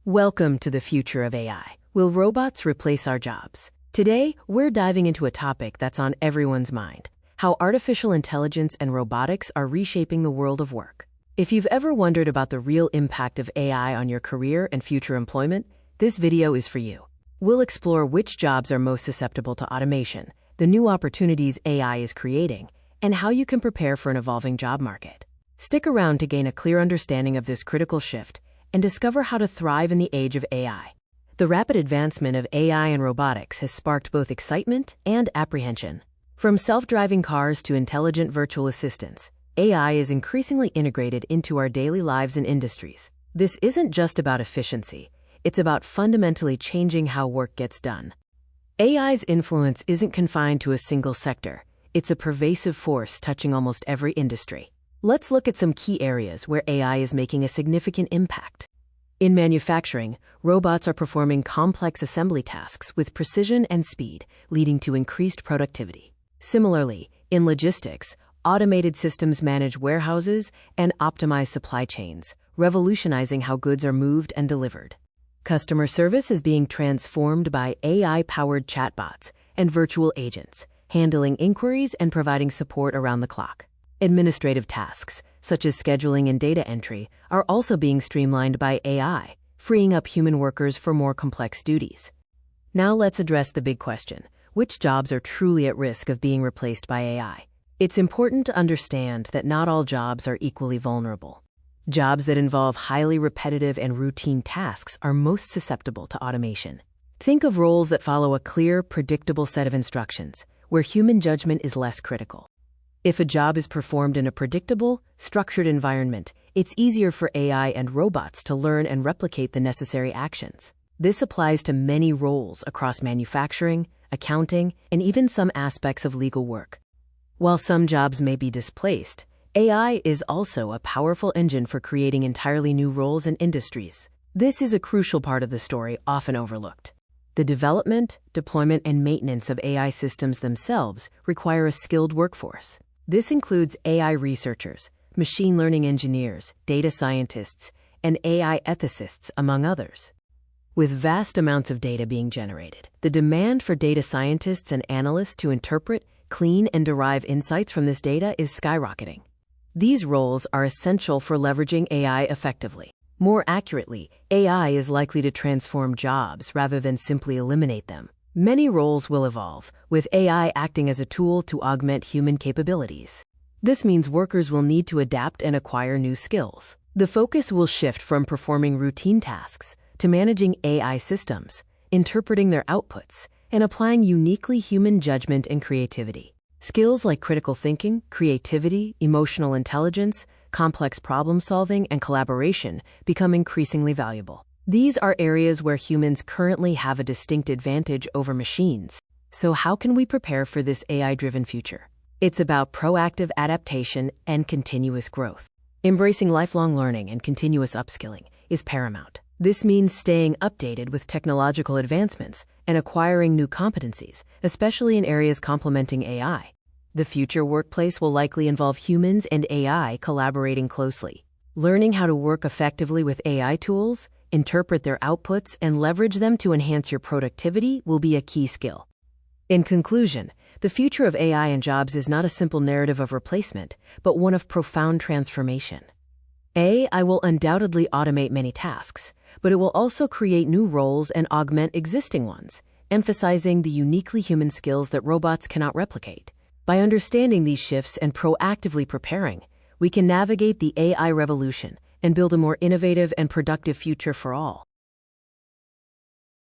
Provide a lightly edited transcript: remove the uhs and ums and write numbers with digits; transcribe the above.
Welcome to the future of AI. Will robots replace our jobs? Today, we're diving into a topic that's on everyone's mind: how artificial intelligence and robotics are reshaping the world of work. If you've ever wondered about the real impact of AI on your career and future employment, this video is for you. We'll explore which jobs are most susceptible to automation, the new opportunities AI is creating, and how you can prepare for an evolving job market. Stick around to gain a clear understanding of this critical shift and discover how to thrive in the age of AI. The rapid advancement of AI and robotics has sparked both excitement and apprehension. From self-driving cars to intelligent virtual assistants, AI is increasingly integrated into our daily lives and industries. This isn't just about efficiency, it's about fundamentally changing how work gets done. AI's influence isn't confined to a single sector. It's a pervasive force touching almost every industry. Let's look at some key areas where AI is making a significant impact. In manufacturing, robots are performing complex assembly tasks with precision and speed, leading to increased productivity. Similarly, in logistics, automated systems manage warehouses and optimize supply chains, revolutionizing how goods are moved and delivered. Customer service is being transformed by AI-powered chatbots and virtual agents, handling inquiries and providing support around the clock. Administrative tasks, such as scheduling and data entry, are also being streamlined by AI, freeing up human workers for more complex duties. Now let's address the big question: which jobs are truly at risk of being replaced by AI? It's important to understand that not all jobs are equally vulnerable. Jobs that involve highly repetitive and routine tasks are most susceptible to automation. Think of roles that follow a clear, predictable set of instructions, where human judgment is less critical. If a job is performed in a predictable, structured environment, it's easier for AI and robots to learn and replicate the necessary actions. This applies to many roles across manufacturing, accounting, and even some aspects of legal work. While some jobs may be displaced, AI is also a powerful engine for creating entirely new roles and industries. This is a crucial part of the story, often overlooked. The development, deployment, and maintenance of AI systems themselves require a skilled workforce. This includes AI researchers, machine learning engineers, data scientists, and AI ethicists, among others. With vast amounts of data being generated, the demand for data scientists and analysts to interpret, clean, and derive insights from this data is skyrocketing. These roles are essential for leveraging AI effectively. More accurately, AI is likely to transform jobs rather than simply eliminate them. Many roles will evolve, with AI acting as a tool to augment human capabilities. This means workers will need to adapt and acquire new skills. The focus will shift from performing routine tasks to managing AI systems, interpreting their outputs, and applying uniquely human judgment and creativity. Skills like critical thinking, creativity, emotional intelligence, complex problem-solving, and collaboration become increasingly valuable. These are areas where humans currently have a distinct advantage over machines. So how can we prepare for this AI-driven future? It's about proactive adaptation and continuous growth. Embracing lifelong learning and continuous upskilling is paramount. This means staying updated with technological advancements and acquiring new competencies, especially in areas complementing AI. The future workplace will likely involve humans and AI collaborating closely. Learning how to work effectively with AI tools, interpret their outputs, and leverage them to enhance your productivity will be a key skill. In conclusion, the future of AI and jobs is not a simple narrative of replacement, but one of profound transformation. AI will undoubtedly automate many tasks, but it will also create new roles and augment existing ones, emphasizing the uniquely human skills that robots cannot replicate. By understanding these shifts and proactively preparing, we can navigate the AI revolution and build a more innovative and productive future for all.